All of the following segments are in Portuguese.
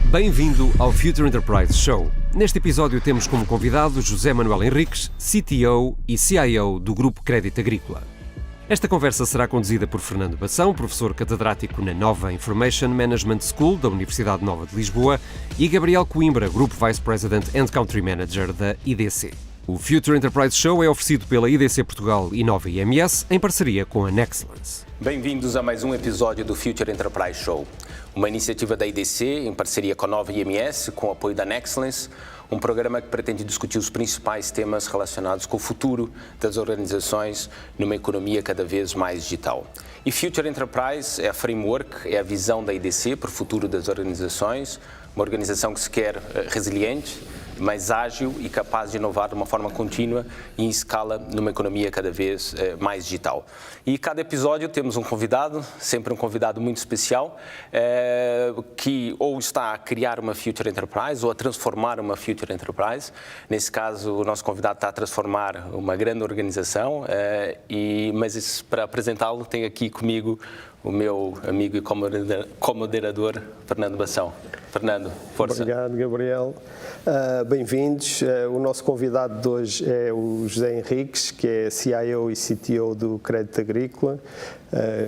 Bem-vindo ao Future Enterprise Show. Neste episódio temos como convidado José Manuel Henriques, CTO e CIO do Grupo Crédito Agrícola. Esta conversa será conduzida por Fernando Bação, professor catedrático na Nova Information Management School da Universidade Nova de Lisboa, e Gabriel Coimbra, Group Vice President and Country Manager da IDC. O Future Enterprise Show é oferecido pela IDC Portugal e Nova IMS em parceria com a Nexcellence. Bem-vindos a mais um episódio do Future Enterprise Show, uma iniciativa da IDC em parceria com a Nova IMS, com o apoio da Nexcellence, um programa que pretende discutir os principais temas relacionados com o futuro das organizações numa economia cada vez mais digital. E Future Enterprise é a framework, é a visão da IDC para o futuro das organizações, uma organização que se quer resiliente, mais ágil e capaz de inovar de uma forma contínua e em escala numa economia cada vez mais digital. E cada episódio temos um convidado, sempre um convidado muito especial, que ou está a criar uma Future Enterprise ou a transformar uma Future Enterprise. Nesse caso, o nosso convidado está a transformar uma grande organização, mas para apresentá-lo tenho aqui comigo o meu amigo e co-moderador, Fernando Bação. Fernando, força. Obrigado, Gabriel. Bem-vindos. O nosso convidado de hoje é o José Henriques, que é CIO e CTO do Crédito Agrícola.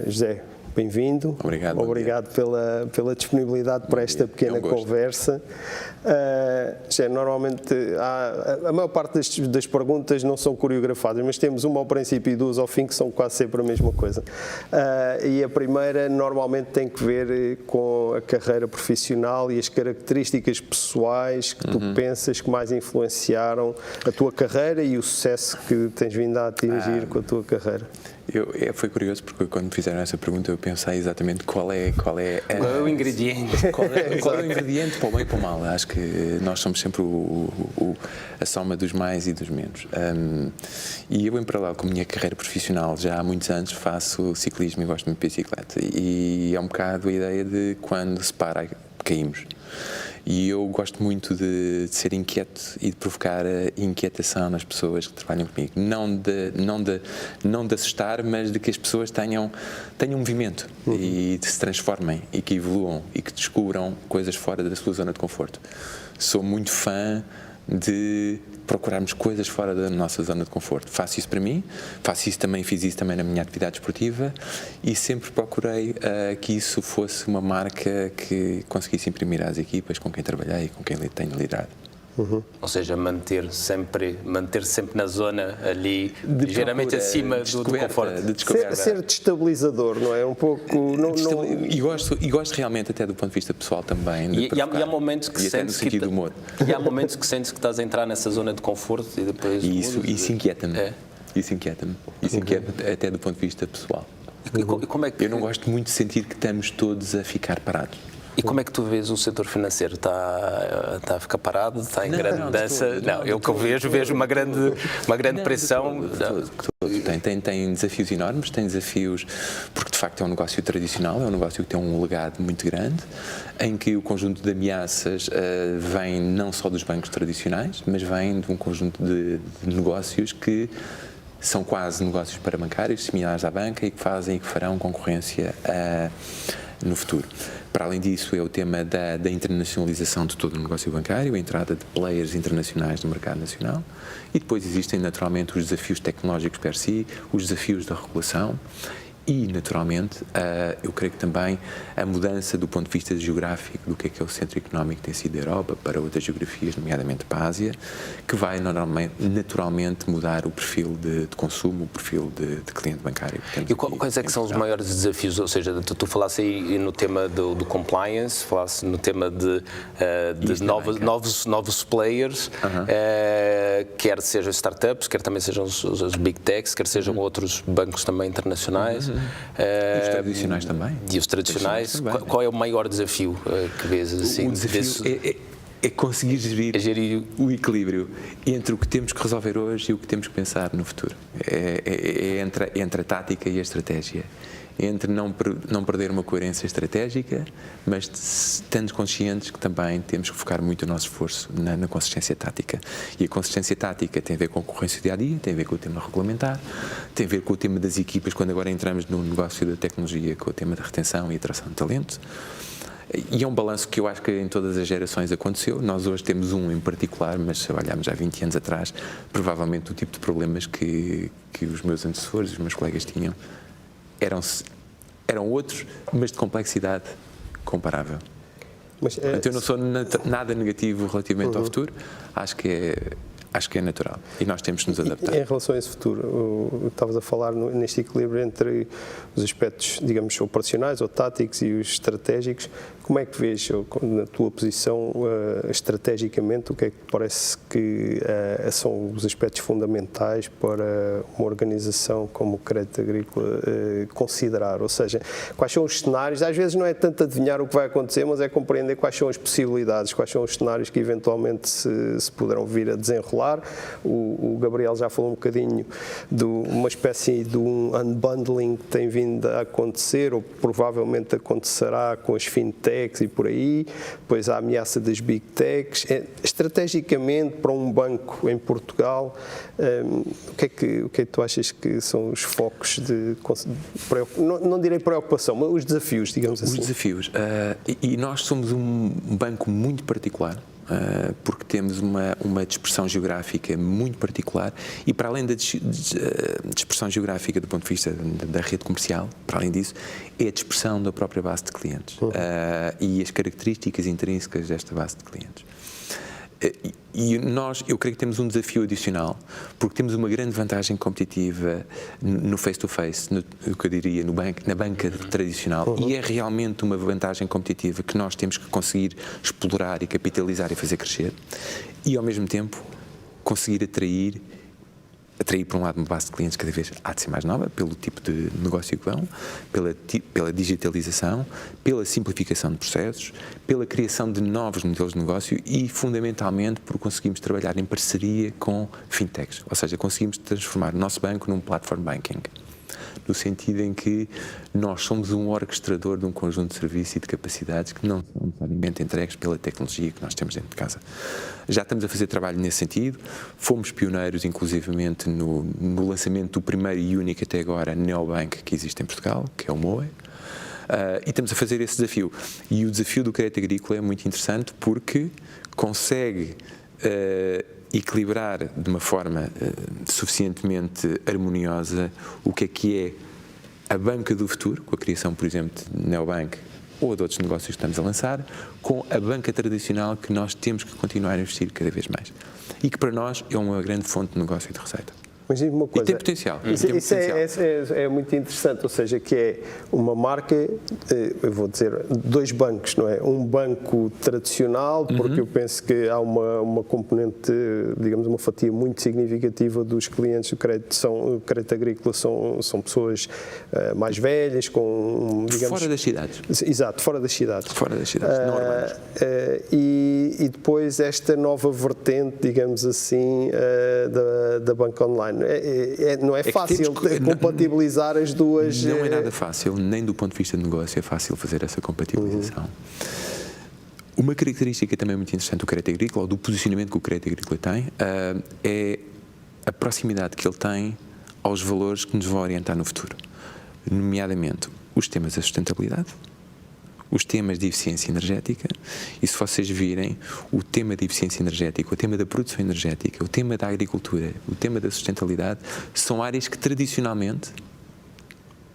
José, bem-vindo. Obrigado. Obrigado pela disponibilidade para esta pequena conversa. Normalmente, a maior parte das perguntas não são coreografadas, mas temos uma ao princípio e duas ao fim, que são quase sempre a mesma coisa. E a primeira, normalmente, tem que ver com a carreira profissional e as características pessoais que tu pensas que mais influenciaram a tua carreira e o sucesso que tens vindo a atingir com a tua carreira. Foi curioso porque quando me fizeram essa pergunta eu pensei exatamente qual é o ingrediente. Qual é o ingrediente para o bem e para o mal. Acho que nós somos sempre a soma dos mais e dos menos. E eu, em paralelo com a minha carreira profissional, já há muitos anos faço ciclismo e gosto muito de bicicleta. E é um bocado a ideia de quando se para, caímos. E eu gosto muito de ser inquieto e de provocar inquietação nas pessoas que trabalham comigo. Não de assustar, mas de que as pessoas tenham movimento e se transformem e que evoluam e que descubram coisas fora da sua zona de conforto. Sou muito fã de procurarmos coisas fora da nossa zona de conforto. Faço isso para mim, fiz isso também na minha atividade esportiva e sempre procurei que isso fosse uma marca que conseguisse imprimir às equipas com quem trabalhei e com quem tenho liderado. Ou seja, manter sempre na zona ali, ligeiramente acima do conforto. Ser destabilizador, não é? Um pouco... E gosto realmente até do ponto de vista pessoal também. E há momentos que sentes no sentido do humor. E há momentos que sentes que estás a entrar nessa zona de conforto e depois... Isso inquieta-me. Isso inquieta-me até do ponto de vista pessoal. E como é que... Eu não gosto muito de sentir que estamos todos a ficar parados. E como é que tu vês o setor financeiro? Está a ficar parado? Está em grande mudança? Não, eu que vejo uma grande pressão. Tem desafios enormes, tem desafios porque de facto é um negócio tradicional, é um negócio que tem um legado muito grande, em que o conjunto de ameaças vem não só dos bancos tradicionais, mas vem de um conjunto de negócios que são quase negócios parabancários, similares à banca e que fazem e que farão concorrência no futuro. Para além disso, é o tema da internacionalização de todo o negócio bancário, a entrada de players internacionais no mercado nacional e depois existem naturalmente os desafios tecnológicos per si, os desafios da regulação e, naturalmente, eu creio que também a mudança do ponto de vista geográfico do que é o centro económico que tem sido a Europa para outras geografias, nomeadamente para a Ásia, que vai naturalmente mudar o perfil de consumo, o perfil de cliente bancário. E quais é que são os maiores desafios? Ou seja, tu falaste aí no tema do compliance, falaste no tema de novos players, quer sejam startups, quer também sejam os big techs, quer sejam outros bancos também internacionais. E os tradicionais também. E os tradicionais. Qual é o maior desafio que vês? Assim, o desafio é conseguir gerir o equilíbrio entre o que temos que resolver hoje e o que temos que pensar no futuro. É entre a tática e a estratégia. Entre não perder uma coerência estratégica, mas estando conscientes que também temos que focar muito o nosso esforço na consistência tática. E a consistência tática tem a ver com a concorrência dia-a-dia, tem a ver com o tema regulamentar, tem a ver com o tema das equipas, quando agora entramos no negócio da tecnologia, com o tema da retenção e atração de talento. E é um balanço que eu acho que em todas as gerações aconteceu. Nós hoje temos um em particular, mas se olharmos há 20 anos atrás, provavelmente o tipo de problemas que os meus antecessores, os meus colegas tinham, eram outros, mas de complexidade comparável. Mas, Portanto, eu não sou nada negativo relativamente ao futuro, acho que é natural e nós temos de nos adaptar. Em relação a esse futuro, estavas a falar neste equilíbrio entre os aspectos, digamos, operacionais ou táticos e os estratégicos. Como é que vês, na tua posição, estrategicamente, o que é que parece que são os aspectos fundamentais para uma organização como o Crédito Agrícola considerar? Ou seja, quais são os cenários? Às vezes não é tanto adivinhar o que vai acontecer, mas é compreender quais são as possibilidades, quais são os cenários que eventualmente se poderão vir a desenrolar. O Gabriel já falou um bocadinho de uma espécie de um unbundling que tem vindo a acontecer, ou provavelmente acontecerá com as fintechs e por aí, depois a ameaça das big techs. Estrategicamente, para um banco em Portugal, o que é que tu achas que são os focos não direi preocupação, mas os desafios, digamos assim? Os desafios. E nós somos um banco muito particular, porque temos uma dispersão geográfica muito particular e, para além da dispersão geográfica do ponto de vista da rede comercial, para além disso, é a dispersão da própria base de clientes e as características intrínsecas desta base de clientes. E eu creio que temos um desafio adicional, porque temos uma grande vantagem competitiva no face-to-face, o que eu diria, na banca tradicional, e é realmente uma vantagem competitiva que nós temos que conseguir explorar e capitalizar e fazer crescer, e ao mesmo tempo conseguir atrair por um lado uma base de clientes cada vez há de ser mais nova, pelo tipo de negócio que vão, pela digitalização, pela simplificação de processos, pela criação de novos modelos de negócio e, fundamentalmente, por conseguirmos trabalhar em parceria com fintechs, ou seja, conseguimos transformar o nosso banco num platform banking, no sentido em que nós somos um orquestrador de um conjunto de serviços e de capacidades que não são necessariamente entregues pela tecnologia que nós temos dentro de casa. Já estamos a fazer trabalho nesse sentido, fomos pioneiros inclusivamente no lançamento do primeiro e único até agora neobank que existe em Portugal, que é o Moe, e estamos a fazer esse desafio. E o desafio do Crédito Agrícola é muito interessante porque consegue equilibrar de uma forma suficientemente harmoniosa o que é a banca do futuro, com a criação, por exemplo, de Neobank ou de outros negócios que estamos a lançar, com a banca tradicional que nós temos que continuar a investir cada vez mais e que para nós é uma grande fonte de negócio e de receita. Mas diz-me uma coisa, e tem potencial. Isso é muito interessante, ou seja, que é uma marca, eu vou dizer, dois bancos, não é? Um banco tradicional, porque eu penso que há uma componente, digamos, uma fatia muito significativa dos clientes do Crédito Agrícola são pessoas mais velhas, com, digamos... Fora das cidades. Exato, fora das cidades. Fora das cidades, não urbanas. E depois esta nova vertente, digamos assim, da banca online. Não é fácil compatibilizar as duas. Não é nada fácil, nem do ponto de vista de negócio é fácil fazer essa compatibilização. Uma característica também muito interessante do Crédito Agrícola, ou do posicionamento que o Crédito Agrícola tem, é a proximidade que ele tem aos valores que nos vão orientar no futuro, nomeadamente os temas da sustentabilidade, os temas de eficiência energética, e se vocês virem, o tema de eficiência energética, o tema da produção energética, o tema da agricultura, o tema da sustentabilidade, são áreas que tradicionalmente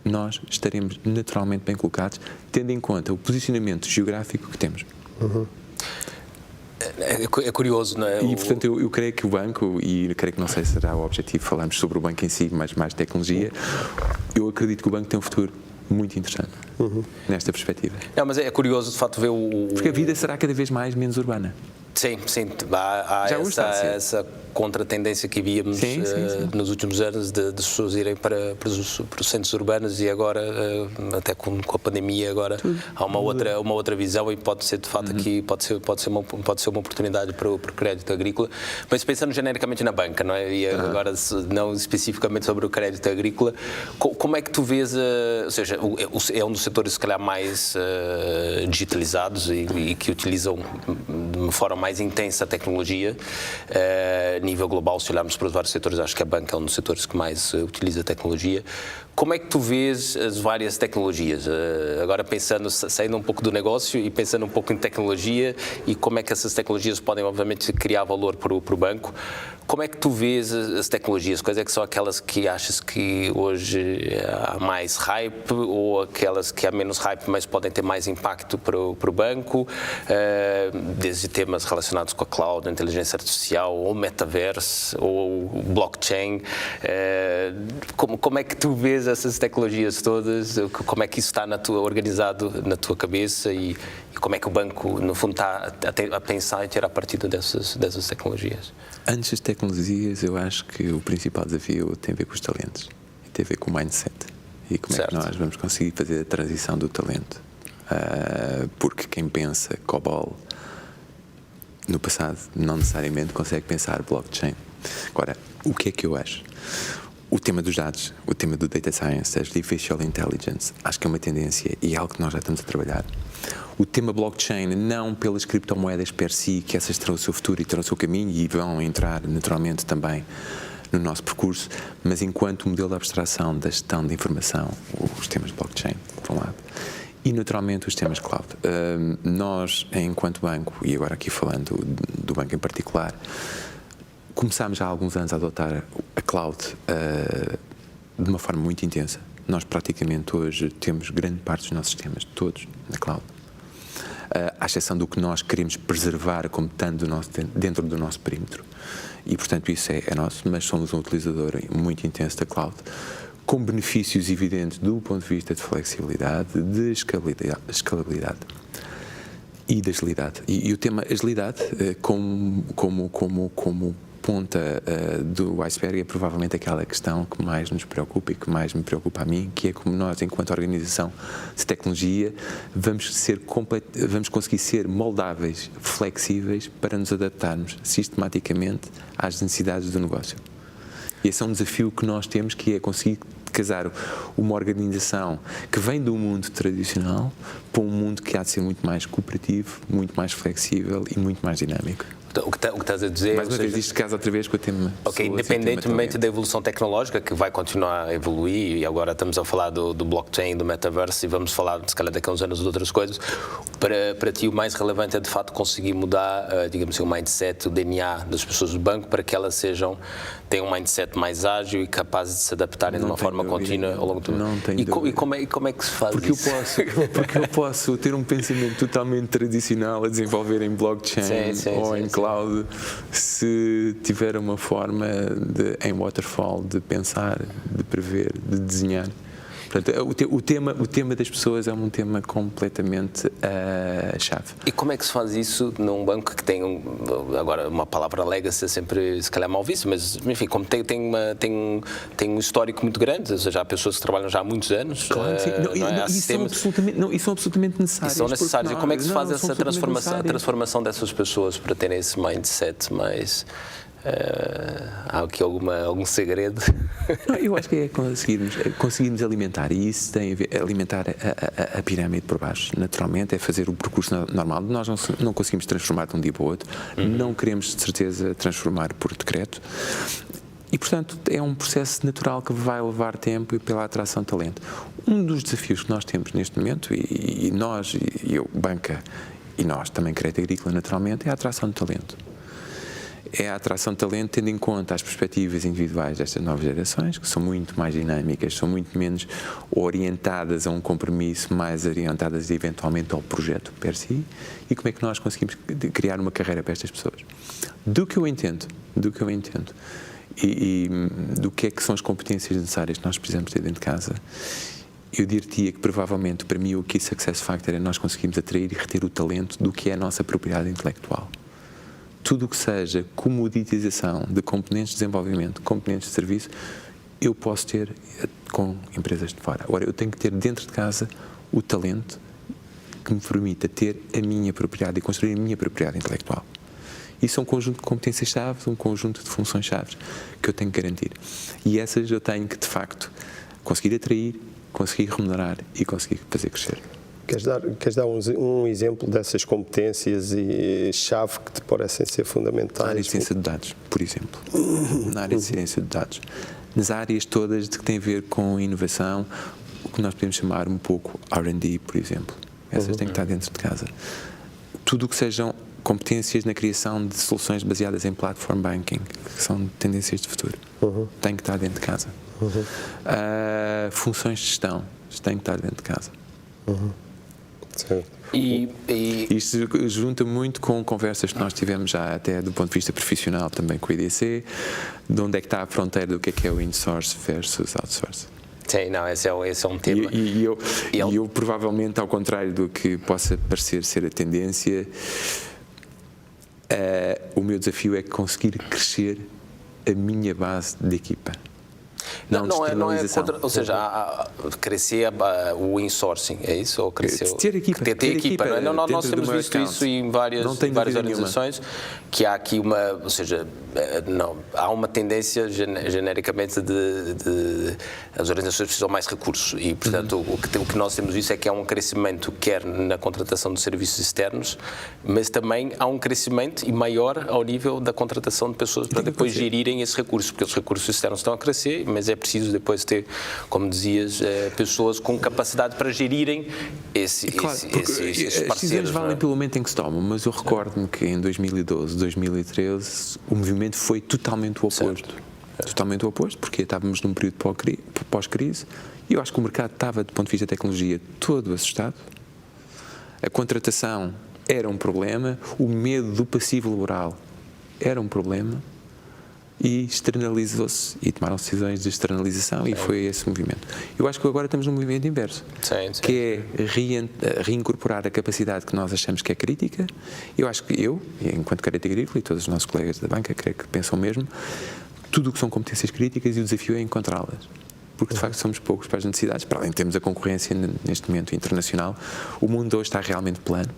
nós estaremos naturalmente bem colocados, tendo em conta o posicionamento geográfico que temos. É curioso, não é? E, portanto, eu creio que o banco, e creio que não sei se será o objetivo falarmos sobre o banco em si, mas mais tecnologia, eu acredito que o banco tem um futuro muito interessante nesta perspectiva. Não, mas é curioso de facto ver porque a vida será cada vez menos urbana. Sim, há essa contratendência que víamos nos últimos anos de pessoas irem para os centros urbanos, e agora, até com a pandemia, agora há uma outra visão, e pode ser de facto aqui, pode ser uma oportunidade para o Crédito Agrícola. Mas pensando genericamente na banca, não é? E agora não especificamente sobre o Crédito Agrícola, como é que tu vês, ou seja, é um dos setores se calhar mais digitalizados e que utilizam de uma forma mais intensa a tecnologia. A nível global, se olharmos para os vários setores, acho que a banca é um dos setores que mais utiliza a tecnologia. Como é que tu vês as várias tecnologias? Agora pensando, saindo um pouco do negócio e pensando um pouco em tecnologia e como é que essas tecnologias podem, obviamente, criar valor para o banco. Como é que tu vês as tecnologias? Quais é que são aquelas que achas que hoje há mais hype ou aquelas que há menos hype, mas podem ter mais impacto para o banco? Desde temas relacionados com a cloud, a inteligência artificial, ou metaverse, ou blockchain. Como é que tu vês essas tecnologias todas? Como é que isso está organizado na tua cabeça e como é que o banco, no fundo, está a pensar e tirar partido dessas tecnologias? Antes das tecnologias, eu acho que o principal desafio tem a ver com os talentos, tem a ver com o mindset e como é que nós vamos conseguir fazer a transição do talento. Porque quem pensa COBOL no passado não necessariamente consegue pensar blockchain. Agora, o que é que eu acho? O tema dos dados, o tema do data science, artificial intelligence, acho que é uma tendência e é algo que nós já estamos a trabalhar. O tema blockchain, não pelas criptomoedas per si, que essas terão o seu futuro e terão o seu caminho e vão entrar naturalmente também no nosso percurso, mas enquanto modelo de abstração da gestão de informação, os temas blockchain, por um lado, e naturalmente os temas cloud. Nós, enquanto banco, e agora aqui falando do banco em particular, começámos há alguns anos a adotar a cloud de uma forma muito intensa. Nós praticamente hoje temos grande parte dos nossos sistemas, todos, na cloud. À exceção do que nós queremos preservar como estando dentro do nosso perímetro. E, portanto, isso é nosso, mas somos um utilizador muito intenso da cloud, com benefícios evidentes do ponto de vista de flexibilidade, de escalabilidade e de agilidade. E o tema agilidade, como ponta do iceberg, é provavelmente aquela questão que mais nos preocupa e que mais me preocupa a mim, que é como nós, enquanto organização de tecnologia, vamos conseguir ser moldáveis, flexíveis, para nos adaptarmos sistematicamente às necessidades do negócio. E esse é um desafio que nós temos, que é conseguir casar uma organização que vem do mundo tradicional para um mundo que há de ser muito mais cooperativo, muito mais flexível e muito mais dinâmico. O que estás a dizer... Mais uma vez, isto casa outra vez com o tema... Ok, independentemente da evolução tecnológica, que vai continuar a evoluir, e agora estamos a falar do blockchain, do metaverse, e vamos falar, se calhar, daqui a uns anos de outras coisas, para ti o mais relevante é, de facto, conseguir mudar, digamos assim, o mindset, o DNA das pessoas do banco, para que elas tenham um mindset mais ágil e capazes de se adaptarem de uma forma contínua ao longo do tempo. Não tenho dúvida. E como é que se faz isso? Porque eu posso ter um pensamento totalmente tradicional a desenvolver em blockchain em cloud, se tiver uma forma em waterfall de pensar, de prever, de desenhar. Portanto, o tema das pessoas é um tema completamente chave. E como é que se faz isso num banco que tem, agora uma palavra legacy é sempre, se calhar, mal vista, mas enfim, como tem um histórico muito grande, ou seja, há pessoas que trabalham já há muitos anos. Claro, sim. E são absolutamente necessários. E são necessários. E como é que se faz essa transformação dessas pessoas para terem esse mindset mais... há aqui algum segredo? Eu acho que é conseguirmos alimentar, e isso tem a ver, alimentar a pirâmide por baixo, naturalmente, é fazer o percurso normal. Nós não conseguimos transformar de um dia para o outro, não queremos de certeza transformar por decreto, e portanto é um processo natural que vai levar tempo e pela atração de talento. Um dos desafios que nós temos neste momento, e nós, e eu, banca, e nós também, Crédito Agrícola, naturalmente, é a atração de talento. É a atração de talento tendo em conta as perspectivas individuais destas novas gerações, que são muito mais dinâmicas, são muito menos orientadas a um compromisso, mais orientadas eventualmente ao projeto per si, e como é que nós conseguimos criar uma carreira para estas pessoas. Do que eu entendo, e do que é que são as competências necessárias que nós precisamos ter dentro de casa, eu diria que provavelmente para mim o Key Success Factor é nós conseguirmos atrair e reter o talento do que é a nossa propriedade intelectual. Tudo o que seja comoditização de componentes de desenvolvimento, componentes de serviço, eu posso ter com empresas de fora. Agora, eu tenho que ter dentro de casa o talento que me permita ter a minha propriedade e construir a minha propriedade intelectual. Isso é um conjunto de competências-chave, um conjunto de funções-chave que eu tenho que garantir. E essas eu tenho que, de facto, conseguir atrair, conseguir remunerar e conseguir fazer crescer. Queres dar um exemplo dessas competências e chave que te parecem ser fundamentais? Na área de ciência de dados, por exemplo. Na área de ciência de dados. Nas áreas todas que têm a ver com inovação, o que nós podemos chamar um pouco R&D, por exemplo. Essas têm que estar dentro de casa. Tudo o que sejam competências na criação de soluções baseadas em platform banking, que são tendências de futuro, têm que estar dentro de casa. Funções de gestão têm que estar dentro de casa. Certo. Isto junta muito com conversas que nós tivemos já até do ponto de vista profissional também com o IDC, de onde é que está a fronteira do que é o in-source versus outsource. Sim, não, esse é um tema. E eu provavelmente, ao contrário do que possa parecer ser a tendência, o meu desafio é conseguir crescer a minha base de equipa. Não é contra, ou seja, crescer o insourcing, é isso? Ou crescer, ter equipa. Ter equipa, não é? Nós temos visto isso em várias organizações, que há aqui ou seja, há uma tendência genericamente de as organizações precisam mais recursos e, portanto, o que nós temos visto é que há um crescimento quer na contratação de serviços externos, mas também há um crescimento e maior ao nível da contratação de pessoas para depois gerirem esses recursos, porque os recursos externos estão a crescer, mas é preciso depois ter, como dizias, pessoas com capacidade para gerirem esses parceiros. As decisões valem pelo momento em que se tomam, mas eu recordo-me que em 2012, 2013, o movimento foi totalmente o oposto. Totalmente o oposto, porque estávamos num período pós-crise e eu acho que o mercado estava, do ponto de vista da tecnologia, todo assustado. A contratação era um problema, o medo do passivo laboral era um problema e externalizou-se e tomaram decisões de externalização e foi esse movimento. Eu acho que agora estamos num movimento inverso, que é reincorporar a capacidade que nós achamos que é crítica. Eu acho que enquanto Crédito Agrícola e todos os nossos colegas da banca, creio que pensam mesmo, tudo o que são competências críticas e o desafio é encontrá-las. Porque de facto somos poucos para as necessidades, para além de termos a concorrência neste momento internacional, o mundo hoje está realmente plano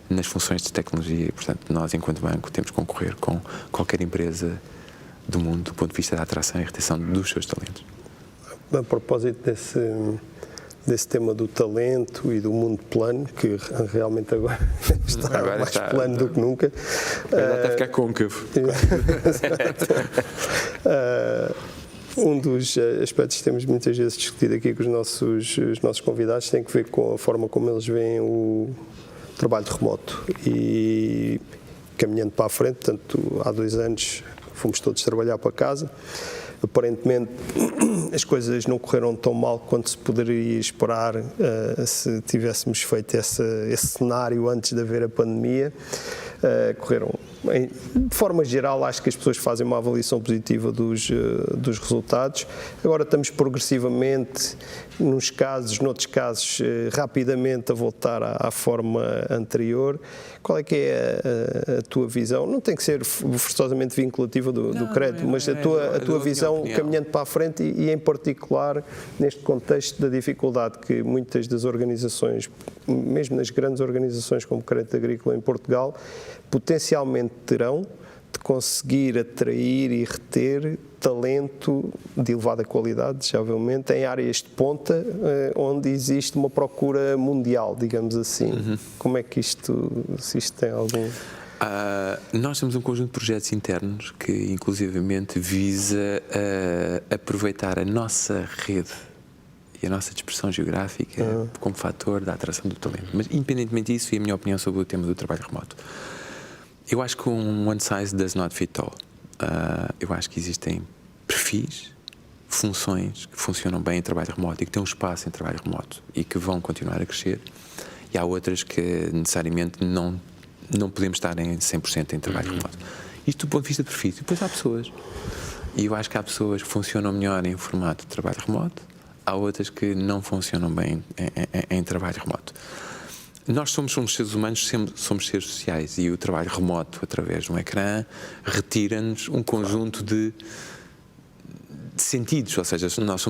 nas funções de tecnologia e, portanto, nós enquanto banco temos que concorrer com qualquer empresa do mundo do ponto de vista da atração e retenção dos seus talentos. A propósito desse tema do talento e do mundo plano, que realmente agora está plano do que nunca. Agora está a ficar côncavo. Um dos aspectos que temos muitas vezes discutido aqui com os nossos convidados tem que ver com a forma como eles veem o trabalho remoto e caminhando para a frente. Portanto, há 2 anos fomos todos trabalhar para casa. Aparentemente as coisas não correram tão mal quanto se poderia esperar se tivéssemos feito esse cenário antes de haver a pandemia. Correram, de forma geral, acho que as pessoas fazem uma avaliação positiva dos resultados. Agora estamos progressivamente, noutros casos, rapidamente a voltar à forma anterior. Qual é que é a tua visão? Não tem que ser forçosamente vinculativa do crédito, mas a tua visão caminhando para a frente e em particular neste contexto da dificuldade que muitas das organizações, mesmo nas grandes organizações como Crédito Agrícola em Portugal, potencialmente terão de conseguir atrair e reter talento de elevada qualidade, desejavelmente, em áreas de ponta onde existe uma procura mundial, digamos assim. Como é que se isto tem algum... Nós temos um conjunto de projetos internos que inclusivamente visa aproveitar a nossa rede e a nossa dispersão geográfica como fator da atração do talento. Mas independentemente disso, e a minha opinião sobre o tema do trabalho remoto, eu acho que um one size does not fit all. Eu acho que existem perfis, funções que funcionam bem em trabalho remoto e que têm um espaço em trabalho remoto e que vão continuar a crescer, e há outras que necessariamente não podemos estar em 100% em trabalho remoto. Isto do ponto de vista de perfis. Depois há pessoas, e eu acho que há pessoas que funcionam melhor em formato de trabalho remoto, há outras que não funcionam bem em trabalho remoto. Nós somos seres humanos, somos seres sociais, e o trabalho remoto através de um ecrã retira-nos um conjunto de sentidos, ou seja, nós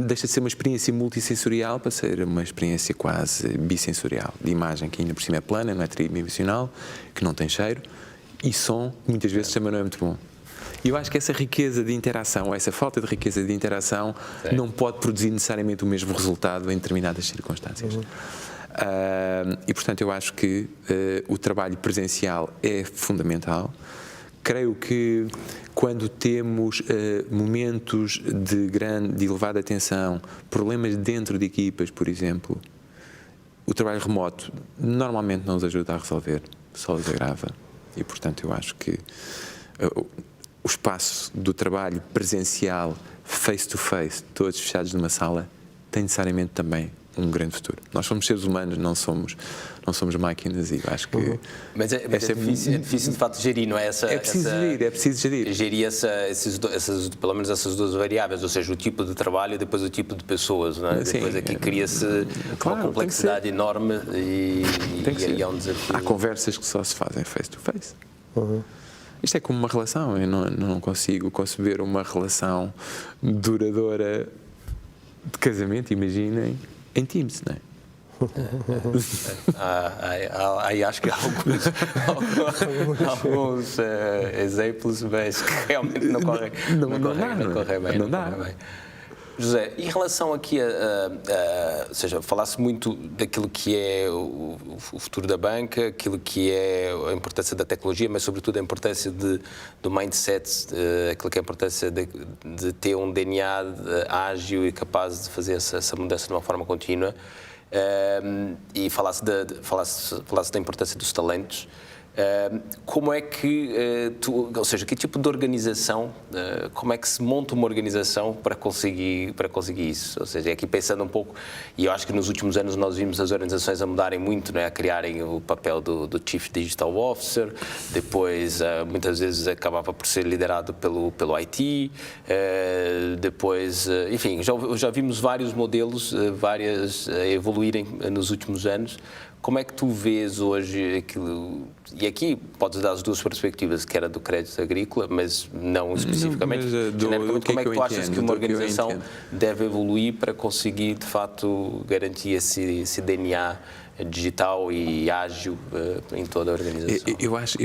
deixa de ser uma experiência multissensorial para ser uma experiência quase bissensorial, de imagem que ainda por cima é plana, não é tridimensional, que não tem cheiro, e som, muitas vezes também não é muito bom. E eu acho que essa riqueza de interação, ou essa falta de riqueza de interação, não pode produzir necessariamente o mesmo resultado em determinadas circunstâncias. E, portanto, eu acho que o trabalho presencial é fundamental. Creio que quando temos momentos de elevada tensão, problemas dentro de equipas, por exemplo, o trabalho remoto normalmente não os ajuda a resolver, só os agrava. E, portanto, eu acho que o espaço do trabalho presencial, face-to-face, todos fechados numa sala, tem necessariamente também um grande futuro. Nós somos seres humanos, não somos máquinas, e eu acho que... Mas é difícil de facto gerir, não é? É preciso gerir. Gerir pelo menos essas duas variáveis, ou seja, o tipo de trabalho e depois o tipo de pessoas, não é? Sim, depois aqui cria-se uma complexidade enorme e é um desafio. Há conversas que só se fazem face-to-face. Isto é como uma relação, eu não consigo conceber uma relação duradoura de casamento, imaginem, em Teams, não é? Aí acho que há alguns exemplos, mas que realmente não correm bem. Não dá. José, em relação aqui ou seja, falasse muito daquilo que é o futuro da banca, aquilo que é a importância da tecnologia, mas sobretudo a importância do mindset, aquilo que é a importância de ter um DNA ágil e capaz de fazer essa mudança de uma forma contínua. E falasse da importância dos talentos. Como é que ou seja, que tipo de organização, como é que se monta uma organização para conseguir isso? Ou seja, aqui pensando um pouco, e eu acho que nos últimos anos nós vimos as organizações a mudarem muito, não é? A criarem o papel do Chief Digital Officer, depois muitas vezes acabava por ser liderado pelo IT, depois, enfim, já vimos vários modelos, evoluírem nos últimos anos. Como é que tu vês hoje aquilo? E aqui podes dar as duas perspectivas, que era do crédito agrícola, mas não especificamente. Genericamente, como é que tu achas que uma organização deve evoluir para conseguir, de facto, garantir esse DNA digital e ágil em toda a organização? Eu acho que,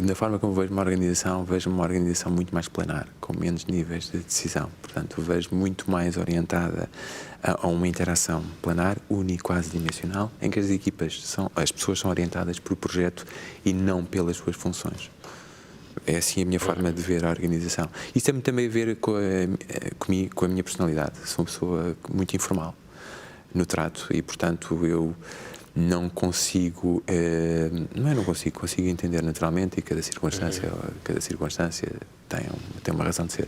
da forma como vejo uma organização muito mais planar, com menos níveis de decisão. Portanto, vejo muito mais orientada a uma interação planar, uni quase dimensional, em que as pessoas são orientadas por projeto e não pelas suas funções. É assim a minha forma de ver a organização. Isso tem também a ver com a minha personalidade. Sou uma pessoa muito informal no trato e, portanto, eu não consigo, consigo entender naturalmente, e cada circunstância tem uma razão de ser.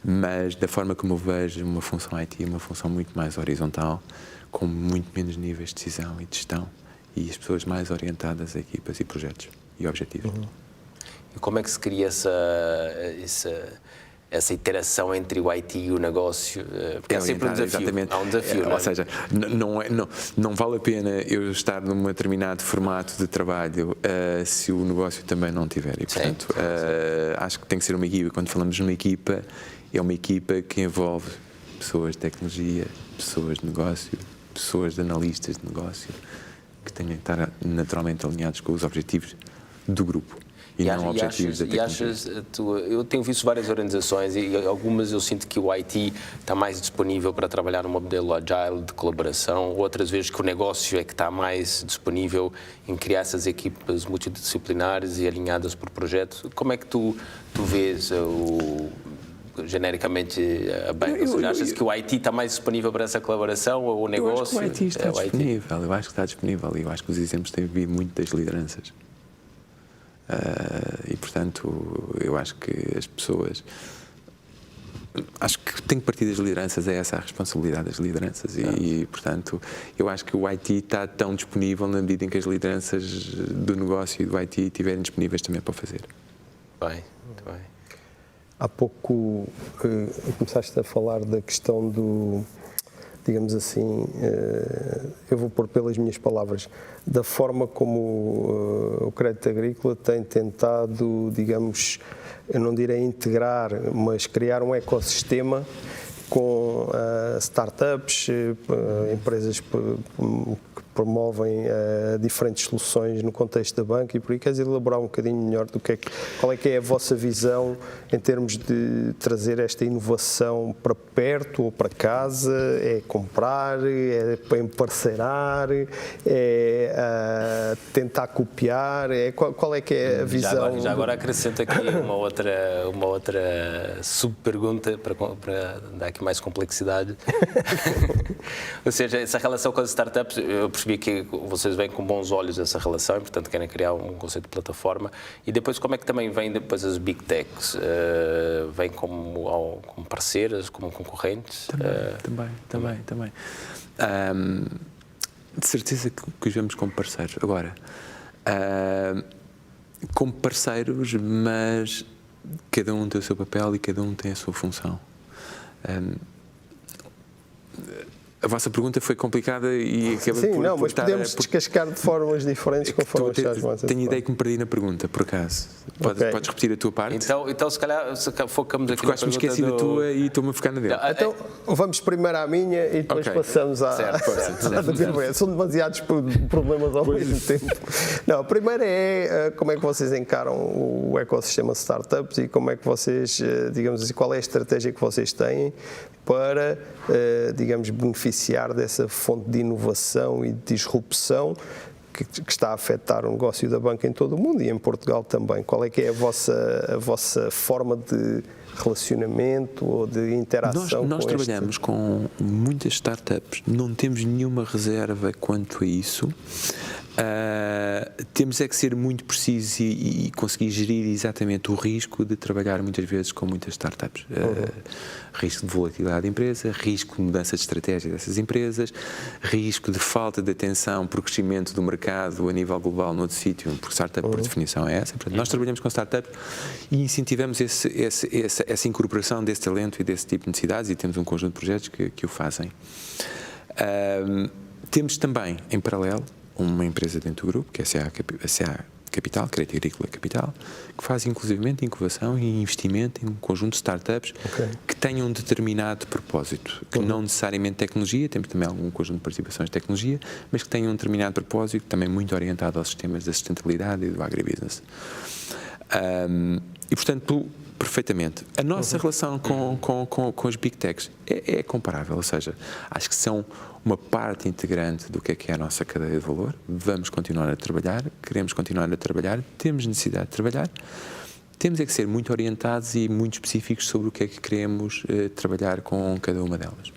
Mas da forma como eu vejo uma função IT, uma função muito mais horizontal, com muito menos níveis de decisão e de gestão, e as pessoas mais orientadas a equipas e projetos e objetivos. E como é que se cria essa interação entre o IT e o negócio? Porque é sempre um desafio. Exatamente. Há um desafio. Ou seja, não vale a pena eu estar num determinado formato de trabalho se o negócio também não tiver. E, portanto, acho que tem que ser uma equipa. Quando falamos de uma equipa, é uma equipa que envolve pessoas de tecnologia, pessoas de negócio, pessoas de analistas de negócio, que têm que estar naturalmente alinhados com os objetivos do grupo. E não objetivos da tecnologia. Eu tenho visto várias organizações e algumas eu sinto que o IT está mais disponível para trabalhar num modelo agile de colaboração, outras vezes que o negócio é que está mais disponível em criar essas equipas multidisciplinares e alinhadas por projeto. Como é que tu vês genericamente a banca? Achas que o IT está mais disponível para essa colaboração ou o negócio? Eu acho que o IT está disponível, eu acho que está disponível e eu acho que os exemplos têm vindo muito das lideranças. E, portanto, eu acho que as pessoas... Acho que tem que partir das lideranças, é essa a responsabilidade das lideranças e, portanto, eu acho que o IT está tão disponível na medida em que as lideranças do negócio e do IT estiverem disponíveis também para o fazer. Muito bem. Há pouco começaste a falar da questão do, digamos assim, eu vou pôr pelas minhas palavras, da forma como o crédito agrícola tem tentado, digamos, eu não direi integrar, mas criar um ecossistema com startups, empresas que promovem diferentes soluções no contexto da banca, e por aí queres elaborar um bocadinho melhor qual é que é a vossa visão em termos de trazer esta inovação para perto ou para casa? É comprar, é para emparceirar, é tentar copiar, qual é que é a visão? Já agora acrescento aqui uma outra subpergunta para dar aqui mais complexidade. Ou seja, essa relação com as startups, eu percebi que vocês veem com bons olhos essa relação e, portanto, querem criar um conceito de plataforma. E depois, como é que também vêm depois as Big Techs? Vêm como parceiras, como concorrentes? Também. De certeza que os vemos como parceiros. Agora, como parceiros, mas cada um tem o seu papel e cada um tem a sua função. A vossa pergunta foi complicada e acaba Sim, não, mas podemos descascar de formas diferentes conforme achares mais. Tenho ideia que me perdi na pergunta, por acaso. Podes repetir a tua parte? Então se calhar focamos aqui na pergunta. Porque acho que me esqueci da tua e estou-me a focar na dele. Então vamos primeiro à minha e depois passamos à certo. São demasiados problemas ao mesmo tempo. Não, a primeira é como é que vocês encaram o ecossistema de startups e como é que vocês, digamos assim, qual é a estratégia que vocês têm para, digamos, beneficiar dessa fonte de inovação e de disrupção que está a afetar o negócio da banca em todo o mundo e em Portugal também. Qual é que é a vossa forma de relacionamento ou de interação? Nós trabalhamos com muitas startups, não temos nenhuma reserva quanto a isso. Temos é que ser muito precisos e conseguir gerir exatamente o risco de trabalhar muitas vezes com muitas startups. Risco de volatilidade da empresa, risco de mudança de estratégia dessas empresas, risco de falta de atenção por crescimento do mercado a nível global noutro sítio, porque startup por definição é essa. Portanto, nós trabalhamos com startups e incentivamos essa incorporação desse talento e desse tipo de necessidades e temos um conjunto de projetos que o fazem. Temos também, em paralelo, uma empresa dentro do grupo, que é a CA Capital, Crédito Agrícola Capital, que faz inclusivamente incubação e investimento em um conjunto de startups que tenham um determinado propósito, que não necessariamente tecnologia, temos também algum conjunto de participações de tecnologia, mas que tenham um determinado propósito, também muito orientado aos sistemas da sustentabilidade e do agribusiness. E, portanto, perfeitamente. A nossa relação com as Big Techs é comparável, ou seja, acho que são uma parte integrante do que é a nossa cadeia de valor. Vamos continuar a trabalhar, queremos continuar a trabalhar, temos necessidade de trabalhar, temos é que ser muito orientados e muito específicos sobre o que é que queremos trabalhar com cada uma delas.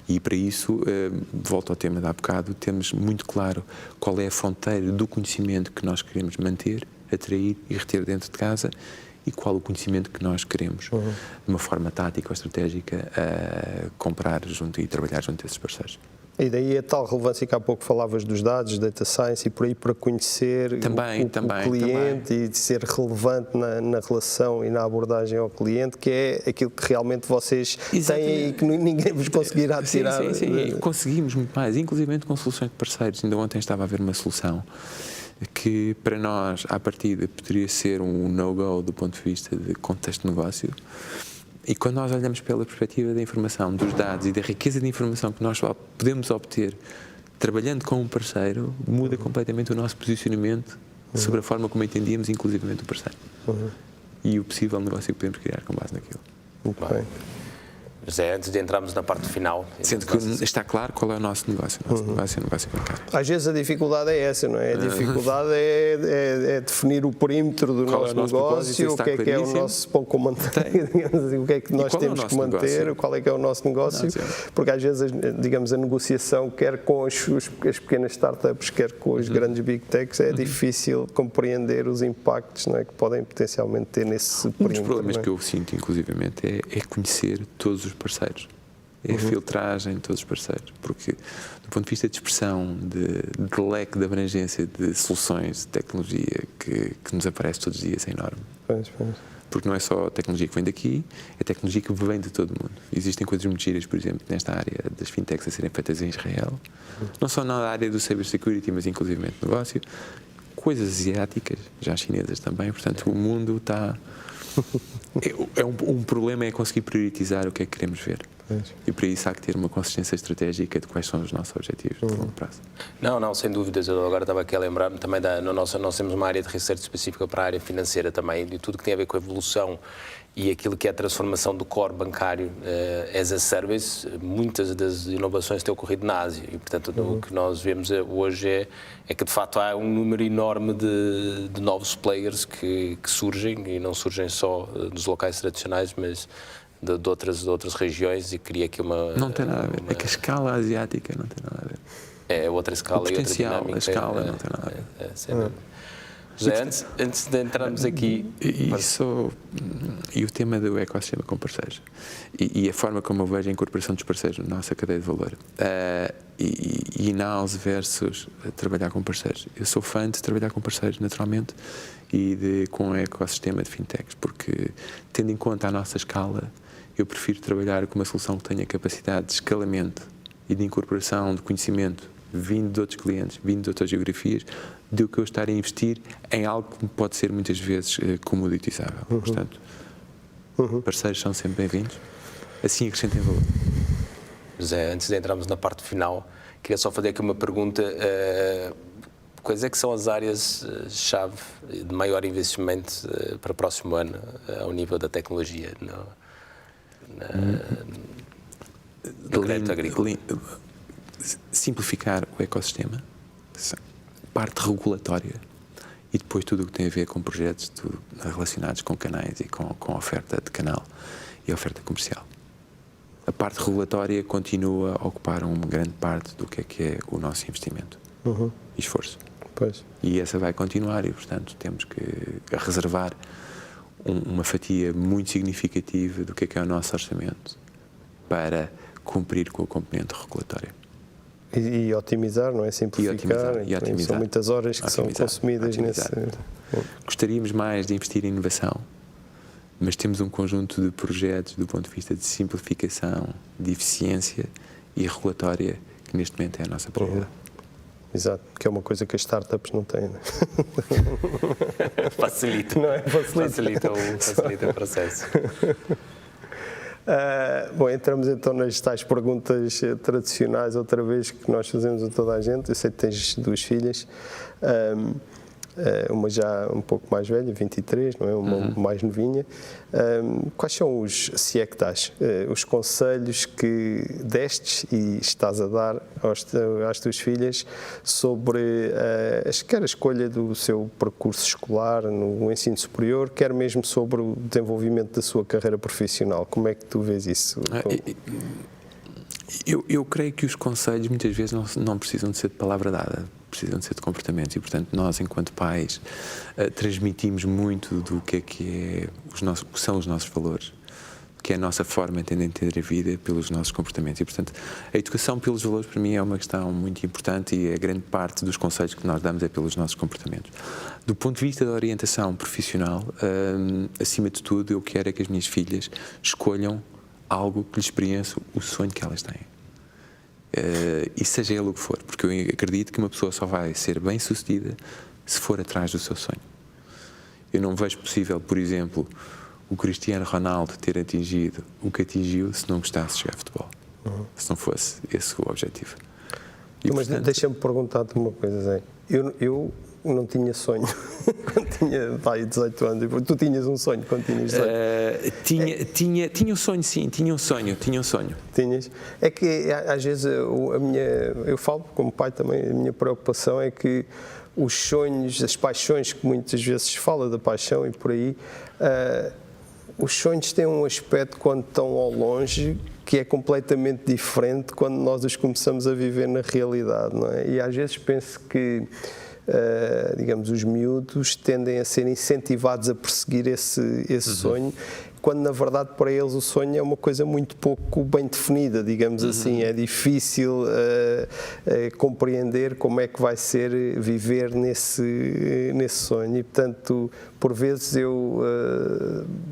E para isso, volto ao tema de há bocado, temos muito claro qual é a fronteira do conhecimento que nós queremos manter, atrair e reter dentro de casa e qual o conhecimento que nós queremos, de uma forma tática ou estratégica, comprar junto e trabalhar junto a esses parceiros. E daí a tal relevância que há pouco falavas dos dados, data science e por aí, para conhecer o cliente e de ser relevante na relação e na abordagem ao cliente, que é aquilo que realmente vocês têm e que ninguém vos conseguirá tirar. Sim. Conseguimos muito mais, inclusive com soluções de parceiros. Ainda ontem estava a ver uma solução que para nós, à partida, poderia ser um no-go do ponto de vista de contexto de negócio. E quando nós olhamos pela perspectiva da informação, dos dados e da riqueza de informação que nós podemos obter trabalhando com um parceiro, muda completamente o nosso posicionamento sobre a forma como entendíamos, inclusivamente o parceiro. E o possível negócio que podemos criar com base naquilo. Muito bem. José, antes de entrarmos na parte final... Sendo que está claro qual é o nosso negócio. O nosso negócio é o negócio bancário. Às vezes a dificuldade é essa, não é? A dificuldade é definir o perímetro do nosso negócio, o que é o nosso pão com manteiga, digamos assim, o que é que nós temos que manter, qual é que é o nosso negócio, porque às vezes, digamos, a negociação, quer com as pequenas startups, quer com os grandes big techs, é difícil compreender os impactos, não é, que podem potencialmente ter nesse perímetro. Um dos problemas que eu sinto, inclusivamente, é conhecer todos os parceiros, é a filtragem de todos os parceiros, porque do ponto de vista de expressão, de leque de abrangência de soluções de tecnologia que nos aparece todos os dias é enorme. Porque não é só a tecnologia que vem daqui, é a tecnologia que vem de todo o mundo. Existem coisas muito giras, por exemplo, nesta área das fintechs a serem feitas em Israel, não só na área do cybersecurity, mas inclusivamente no negócio, coisas asiáticas, já chinesas também, portanto o mundo está... Um problema é conseguir priorizar o que é que queremos ver. E para isso há que ter uma consistência estratégica de quais são os nossos objetivos de longo prazo. Não, sem dúvidas. Eu agora estava aqui a lembrar-me também nós temos uma área de research específica para a área financeira também, de tudo que tem a ver com a evolução e aquilo que é a transformação do core bancário as a service. Muitas das inovações têm ocorrido na Ásia e, portanto, o que nós vemos hoje é que, de facto, há um número enorme de novos players que surgem, e não surgem só dos locais tradicionais, mas de outras regiões, e cria aqui uma... Não tem nada a ver. É que a escala asiática não tem nada a ver. É outra escala e outra dinâmica. A escala não tem nada a ver. Sem dúvida. José, antes de entrarmos aqui... E o tema do ecossistema com parceiros. E a forma como eu vejo a incorporação dos parceiros na nossa cadeia de valor. E in-house versus trabalhar com parceiros. Eu sou fã de trabalhar com parceiros, naturalmente, e com o ecossistema de fintechs, porque, tendo em conta a nossa escala, eu prefiro trabalhar com uma solução que tenha capacidade de escalamento e de incorporação de conhecimento vindo de outros clientes, vindo de outras geografias, do que eu estar a investir em algo que pode ser muitas vezes comoditizável. Portanto, parceiros são sempre bem-vindos, assim acrescentem valor. José, antes de entrarmos na parte final, queria só fazer aqui uma pergunta. Quais é que são as áreas-chave de maior investimento para o próximo ano ao nível da tecnologia do crédito agrícola? Simplificar o ecossistema, parte regulatória e depois tudo o que tem a ver com projetos relacionados com canais e com a oferta de canal e a oferta comercial. A parte regulatória continua a ocupar uma grande parte do que é o nosso investimento e esforço. Pois. E essa vai continuar e, portanto, temos que reservar uma fatia muito significativa do que é o nosso orçamento para cumprir com a componente regulatória. E otimizar, não é? Simplificar. E otimizar. São muitas horas que são consumidas nesse... Gostaríamos mais de investir em inovação, mas temos um conjunto de projetos do ponto de vista de simplificação, de eficiência e regulatória que neste momento é a nossa prioridade. Exato, que é uma coisa que as startups não têm. Facilita. Não é? Facilita o processo. Bom, entramos então nas tais perguntas tradicionais, outra vez, que nós fazemos a toda a gente. Eu sei que tens 2 filhas, uma já um pouco mais velha, 23, não é? Uma mais novinha. Quais são se é que dás, os conselhos que destes e estás a dar às tuas filhas sobre quer a escolha do seu percurso escolar no ensino superior, quer mesmo sobre o desenvolvimento da sua carreira profissional? Como é que tu vês isso? Eu creio que os conselhos muitas vezes não precisam de ser de palavra dada, precisam de ser de comportamentos, e portanto nós, enquanto pais, transmitimos muito do que são os nossos valores, que é a nossa forma de entender a vida pelos nossos comportamentos, e portanto a educação pelos valores para mim é uma questão muito importante, e a grande parte dos conselhos que nós damos é pelos nossos comportamentos. Do ponto de vista da orientação profissional, acima de tudo eu quero é que as minhas filhas escolham algo que lhes preencha o sonho que elas têm. E seja ele o que for, porque eu acredito que uma pessoa só vai ser bem sucedida se for atrás do seu sonho. Eu não vejo possível, por exemplo, o Cristiano Ronaldo ter atingido o que atingiu se não gostasse de jogar futebol, se não fosse esse o objetivo. Mas portanto, deixa-me perguntar-te uma coisa, Zé. Eu não tinha sonho quando tinha 18 anos. Tu tinhas um sonho quando tinhas 18? Tinha um sonho, sim, tinha um sonho. Tinhas? É que às vezes eu falo como pai também, a minha preocupação é que os sonhos, as paixões, que muitas vezes se fala da paixão e por aí, os sonhos têm um aspecto quando estão ao longe que é completamente diferente quando nós os começamos a viver na realidade, não é? E às vezes penso que digamos, os miúdos tendem a ser incentivados a perseguir esse sonho, quando na verdade para eles o sonho é uma coisa muito pouco bem definida, digamos assim. É difícil compreender como é que vai ser viver nesse sonho, e portanto por vezes eu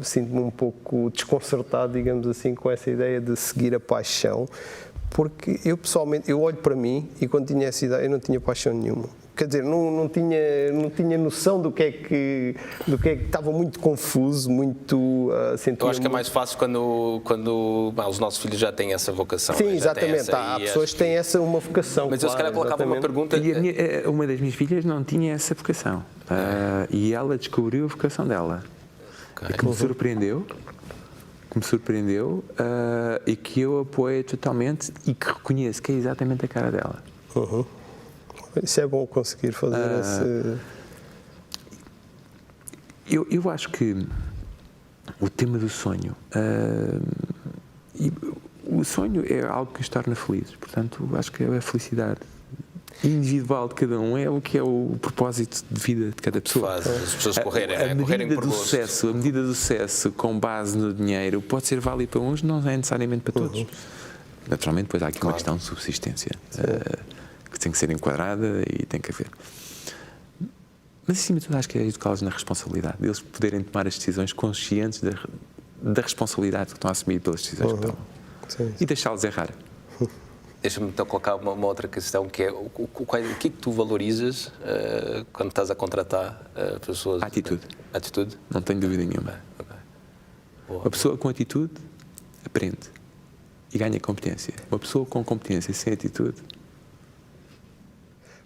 sinto-me um pouco desconcertado, digamos assim, com essa ideia de seguir a paixão, porque eu pessoalmente, eu olho para mim e quando tinha essa ideia eu não tinha paixão nenhuma. quer dizer, não tinha noção do que é que estava muito confuso, muito Eu acho que é mais fácil quando os nossos filhos já têm essa vocação. Sim, né? exatamente. Há pessoas que têm uma vocação. Mas eu se calhar colocava uma pergunta. E uma das minhas filhas não tinha essa vocação. E ela descobriu a vocação dela. Okay. Que me surpreendeu e que eu apoio totalmente e que reconheço que é exatamente a cara dela. Isso é bom conseguir fazer esse... Eu acho que o tema do sonho, o sonho é algo que nos torna felizes, portanto, acho que é a felicidade individual de cada um, é o que é o propósito de vida de cada pessoa. Faz as pessoas correrem, a medida por do gosto. sucesso, a medida do sucesso com base no dinheiro pode ser válido para uns, não é necessariamente para todos. Naturalmente, depois há aqui uma questão de subsistência que tem que ser enquadrada e tem que haver. Mas acima de tudo acho que é educá-los na responsabilidade, deles poderem tomar as decisões conscientes da responsabilidade que estão a assumir pelas decisões que tomam. E deixá-los errar. Deixa-me então colocar uma outra questão, que é o que é que tu valorizas quando estás a contratar pessoas? A atitude. Atitude? Não tenho dúvida nenhuma. Okay. Uma pessoa com atitude aprende e ganha competência. Uma pessoa com competência sem atitude...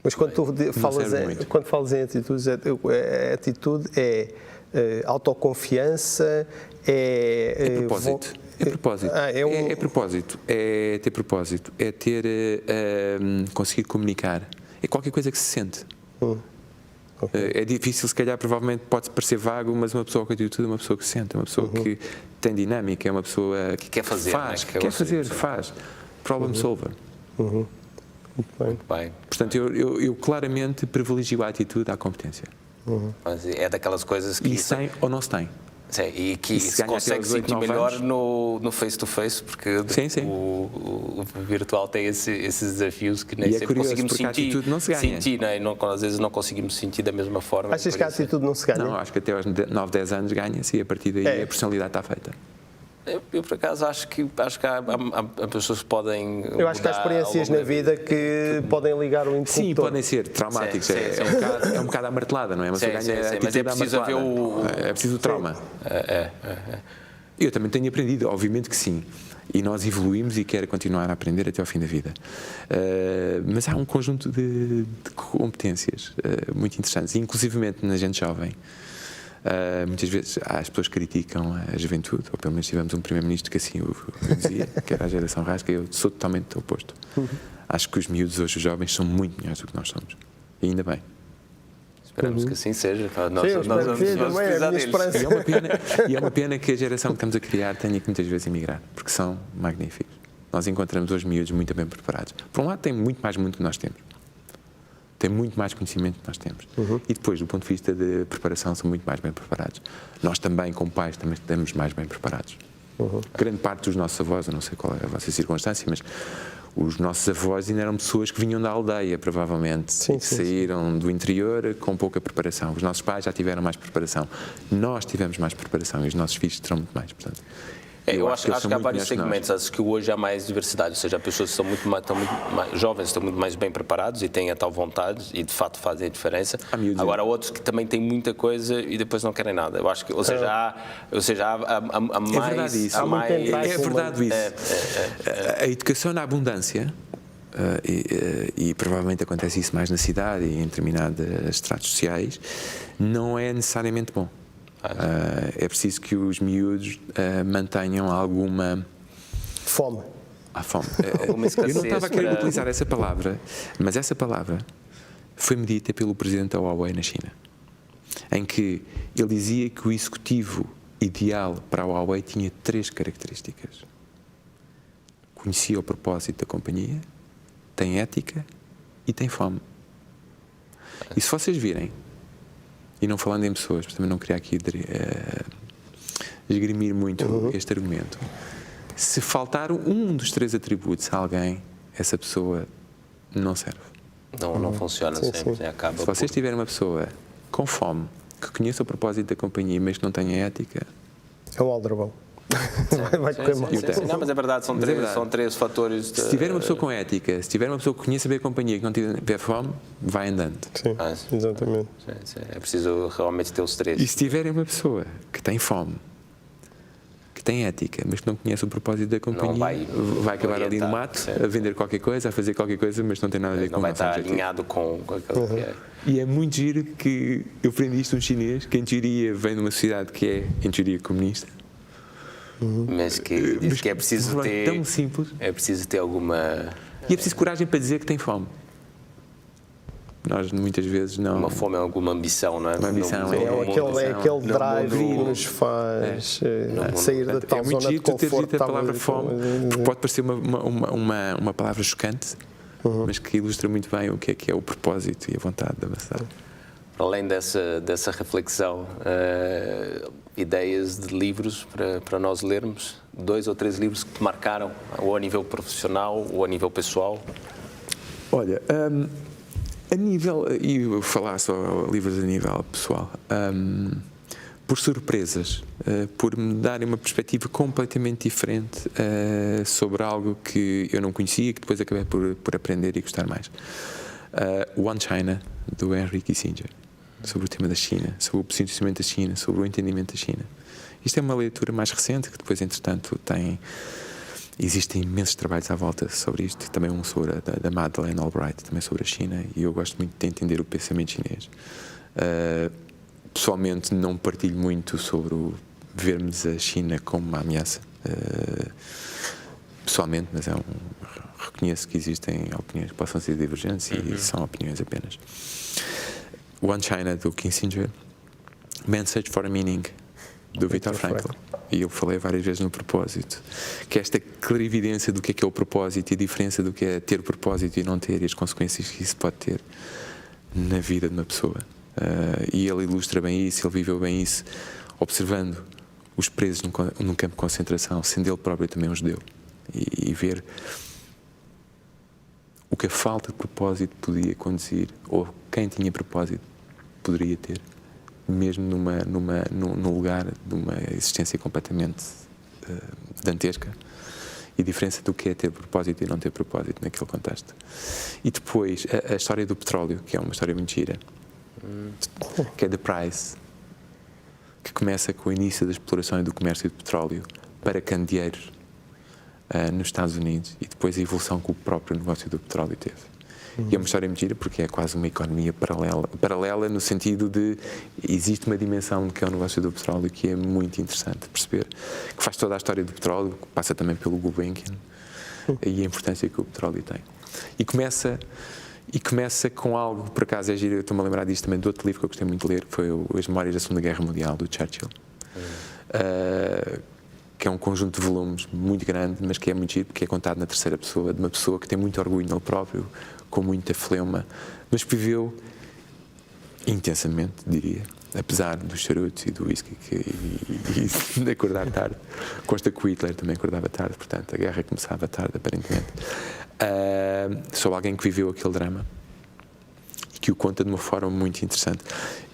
Mas quando tu falas em atitudes, a atitude é autoconfiança, é propósito. É propósito. É propósito. É ter propósito. É ter conseguir comunicar. É qualquer coisa que se sente. Okay. É difícil, se calhar, provavelmente pode parecer vago, mas uma pessoa com atitude é uma pessoa que se sente, é uma pessoa que tem dinâmica, é uma pessoa que quer fazer, faz, né? faz. Problem solver. Muito bem. Portanto, eu claramente privilegio a atitude à competência. Mas é daquelas coisas que... E se tem ou não se tem. Sim, e que se consegue sentir melhor no face-to-face, porque o virtual tem esses desafios que nem sempre curioso, conseguimos sentir. A atitude não se ganha. Às vezes não conseguimos sentir da mesma forma. Achas que a atitude não se ganha? Não, acho que até aos 9, 10 anos ganha-se e a partir daí a personalidade está feita. Eu por acaso acho que há pessoas que podem... Eu acho que há experiências na vida que podem ligar o interruptor. Sim, podem ser traumáticos. É um bocado a martelada, não é? Mas mas é preciso haver é preciso o trauma. Eu também tenho aprendido, obviamente que sim. E nós evoluímos e quero continuar a aprender até ao fim da vida. Mas há um conjunto de competências muito interessantes, inclusivamente na gente jovem. Muitas vezes as pessoas criticam a juventude, ou pelo menos tivemos um primeiro-ministro que assim o dizia, que era a geração rasca, e eu sou totalmente oposto. Acho que os miúdos hoje, os jovens, são muito melhores do que nós somos. E ainda bem. Esperamos que assim seja. Nós vamos precisar deles. E é uma pena que a geração que estamos a criar tenha que muitas vezes emigrar, porque são magníficos. Nós encontramos hoje miúdos muito bem preparados. Por um lado, tem muito mais mundo que nós temos. Tem muito mais conhecimento que nós temos. E depois, do ponto de vista de preparação, são muito mais bem preparados. Nós também, como pais, também estamos mais bem preparados. Grande parte dos nossos avós, eu não sei qual é a vossa circunstância, mas os nossos avós ainda eram pessoas que vinham da aldeia, provavelmente. Saíram do interior com pouca preparação. Os nossos pais já tiveram mais preparação. Nós tivemos mais preparação e os nossos filhos terão muito mais, portanto. Eu acho que há vários segmentos, acho que hoje há mais diversidade, ou seja, há pessoas que estão muito mais jovens, estão muito mais bem preparados e têm a tal vontade e de facto fazem a diferença. Agora há outros que também têm muita coisa e depois não querem nada. Eu acho que, ou seja, há mais... É verdade isso. É verdade isso. A educação na abundância, e provavelmente acontece isso mais na cidade e em determinados estratos sociais, não é necessariamente bom. É preciso que os miúdos mantenham alguma fome. Eu não estava a querer utilizar essa palavra, mas essa palavra foi-me dita pelo presidente da Huawei na China, em que ele dizia que o executivo ideal para a Huawei tinha 3 características: conhecia o propósito da companhia, tem ética e tem fome. E se vocês virem, e não falando em pessoas, também não queria aqui esgrimir muito este argumento, se faltar um dos 3 atributos a alguém, essa pessoa não serve. Não funciona sempre. Acaba se vocês tiverem uma pessoa com fome, que conheça o propósito da companhia, mas que não tenha ética... É um aldrabão. vai correr mal. Não, mas é verdade, são três fatores. Se tiver uma pessoa com ética, se tiver uma pessoa que conheça bem a companhia, que não tiver fome, vai andando. Sim, exatamente. É preciso realmente ter os três. E se tiverem uma pessoa que tem fome, que tem ética, mas que não conhece o propósito da companhia, vai acabar ali no mato, a vender qualquer coisa, a fazer qualquer coisa, mas não tem nada a ver com o nosso objetivo. Não vai estar alinhado com aquilo que é. E é muito giro que eu aprendi isto de um chinês, que em teoria vem de uma sociedade que é, em teoria, comunista. Mas que diz que é preciso ter... tão simples. É preciso ter alguma... E é preciso coragem para dizer que tem fome. Nós muitas vezes não... Uma fome é alguma ambição, não é? Uma ambição, é aquele drive que nos faz sair da tal zona de conforto. A palavra fome, porque pode parecer uma palavra chocante, mas que ilustra muito bem o que é o propósito e a vontade de avançar. Além dessa reflexão, ideias de livros para nós lermos? 2 ou 3 livros que te marcaram, ou a nível profissional, ou a nível pessoal? Olha, a nível, e eu vou falar só livros a nível pessoal, por surpresas, por me darem uma perspectiva completamente diferente sobre algo que eu não conhecia e que depois acabei por aprender e gostar mais. One China, do Henry Kissinger, sobre o tema da China, sobre o posicionamento da China, sobre o entendimento da China. Isto é uma leitura mais recente, que depois, entretanto, existem imensos trabalhos à volta sobre isto, também um sobre da Madeleine Albright, também sobre a China, e eu gosto muito de entender o pensamento chinês. Pessoalmente não partilho muito sobre vermos a China como uma ameaça, pessoalmente, mas reconheço que existem opiniões que possam ser divergentes e são opiniões apenas. One China, do Kissinger, Man's Search for a Meaning, do Viktor Frankl. E eu falei várias vezes no propósito, que esta clarividência do que é o propósito e a diferença do que é ter propósito e não ter, e as consequências que isso pode ter na vida de uma pessoa. E ele ilustra bem isso, ele viveu bem isso, observando os presos num campo de concentração, sendo ele próprio também um judeu, e ver o que a falta de propósito podia conduzir, ou quem tinha propósito poderia ter, mesmo num lugar de uma existência completamente dantesca, e a diferença do que é ter propósito e não ter propósito naquele contexto. E depois a história do petróleo, que é uma história muito gira, que é The Price, que começa com o início da exploração e do comércio de petróleo para candeeiros nos Estados Unidos, e depois a evolução que o próprio negócio do petróleo teve. E é uma história mentira, porque é quase uma economia paralela no sentido de existe uma dimensão que é o negócio do petróleo que é muito interessante perceber, que faz toda a história do petróleo, que passa também pelo Gulbenkian e a importância que o petróleo tem. E começa com algo, por acaso é giro, eu estou-me a lembrar disto também de outro livro que eu gostei muito de ler, que foi As Memórias da Segunda Guerra Mundial, do Churchill, que é um conjunto de volumes muito grande, mas que é muito giro, porque é contado na terceira pessoa, de uma pessoa que tem muito orgulho nele próprio, com muita fleuma, mas que viveu intensamente, diria, apesar dos charutos e do whisky e de acordar tarde. Consta que o Hitler também acordava tarde, portanto a guerra começava tarde, aparentemente. Sou alguém que viveu aquele drama e que o conta de uma forma muito interessante.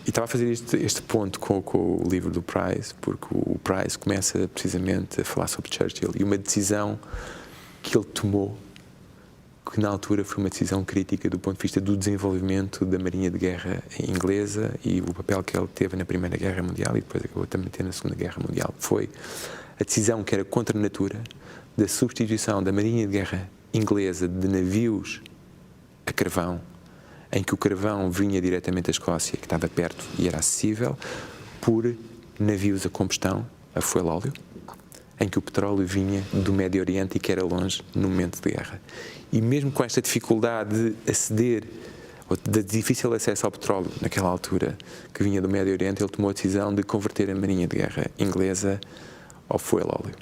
E estava a fazer este ponto com o livro do Price, porque o Price começa precisamente a falar sobre Churchill e uma decisão que ele tomou, que na altura foi uma decisão crítica do ponto de vista do desenvolvimento da Marinha de Guerra inglesa e o papel que ele teve na Primeira Guerra Mundial e depois acabou também ter na Segunda Guerra Mundial. Foi a decisão que era contra a natura da substituição da Marinha de Guerra inglesa de navios a carvão, em que o carvão vinha diretamente da Escócia, que estava perto e era acessível, por navios a combustão, a fuel óleo, em que o petróleo vinha do Médio Oriente e que era longe no momento de guerra. E mesmo com esta dificuldade de aceder, ou de difícil acesso ao petróleo naquela altura, que vinha do Médio Oriente, ele tomou a decisão de converter a Marinha de Guerra inglesa ao fuel óleo,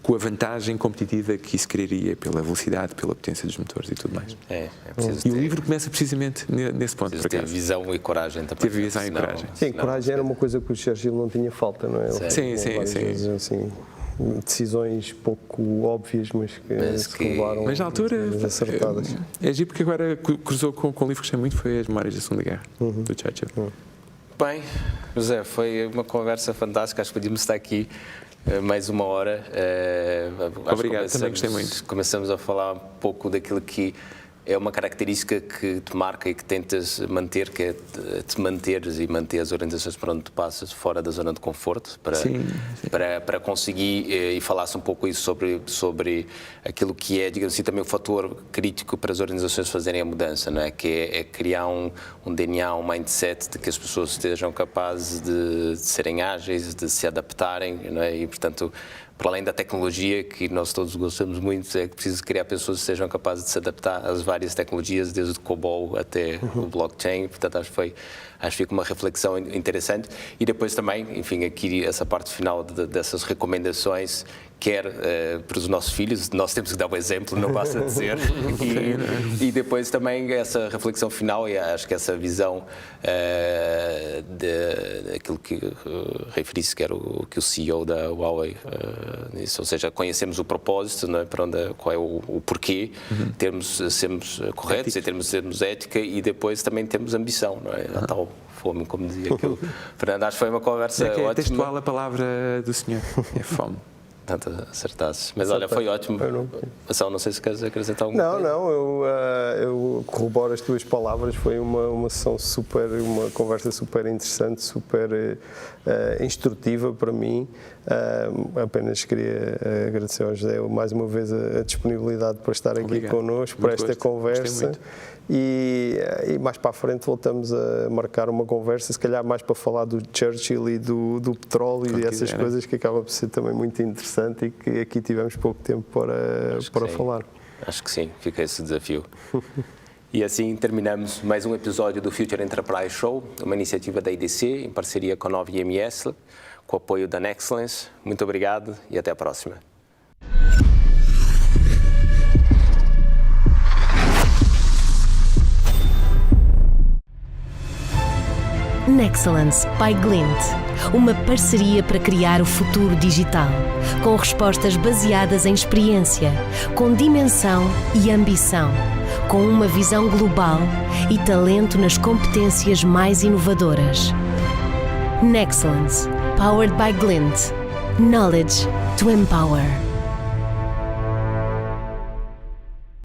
com a vantagem competitiva que isso quereria pela velocidade, pela potência dos motores e tudo mais. E o livro começa precisamente nesse ponto. Preciso ter visão e coragem também. Teve visão e coragem. Sim, coragem era uma coisa que o Churchill não tinha falta, não é? Sim. Vezes, assim, decisões pouco óbvias, mas que levaram. Mas na altura acertadas. É giro porque agora cruzou com um livro que gostei muito, foi As Memórias da Segunda Guerra, do Churchill. Bem, José, foi uma conversa fantástica, acho que podíamos estar aqui mais uma hora. Obrigado, também gostei muito. Começamos a falar um pouco daquilo que é uma característica que te marca e que tentas manter, que é te manteres e manter as organizações por onde tu passas fora da zona de conforto, para conseguir, e falasse um pouco isso sobre aquilo que é, digamos assim, também o fator crítico para as organizações fazerem a mudança, não é? Que é criar um DNA, um mindset de que as pessoas estejam capazes de serem ágeis, de se adaptarem, não é? E, portanto, para além da tecnologia, que nós todos gostamos muito, é preciso criar pessoas que sejam capazes de se adaptar às várias tecnologias, desde o COBOL até o blockchain. Portanto, acho que fica uma reflexão interessante. E depois também, enfim, aqui essa parte final dessas recomendações, quer para os nossos filhos, nós temos que dar um exemplo, não basta dizer, e depois também essa reflexão final, e acho que essa visão daquilo que referi-se, que era que o CEO da Huawei disse, ou seja, conhecemos o propósito, não é? Qual é o porquê, sermos corretos, termos ética, e depois também temos ambição, não é? A tal fome, como dizia aquilo. Fernando, acho que foi uma conversa ótima. É textual a palavra do senhor, é fome. Tanto acertasses. Mas olha, foi ótimo. Não sei se queres acrescentar alguma coisa. Não, eu corroboro as tuas palavras. Foi uma sessão uma conversa super interessante, super instrutiva para mim. Apenas queria agradecer ao José mais uma vez a disponibilidade para estar aqui connosco, para esta conversa. E mais para a frente voltamos a marcar uma conversa, se calhar mais para falar do Churchill e do petróleo e essas coisas, que acaba por ser também muito interessante e que aqui tivemos pouco tempo para falar. Acho que sim, fica esse desafio. E assim terminamos mais um episódio do Future Enterprise Show, uma iniciativa da IDC em parceria com a Nova IMS, com o apoio da Nexcellence. Muito obrigado e até a próxima. Nexcellence by Glint, uma parceria para criar o futuro digital, com respostas baseadas em experiência, com dimensão e ambição, com uma visão global e talento nas competências mais inovadoras. Nexcellence, powered by Glint. Knowledge to empower.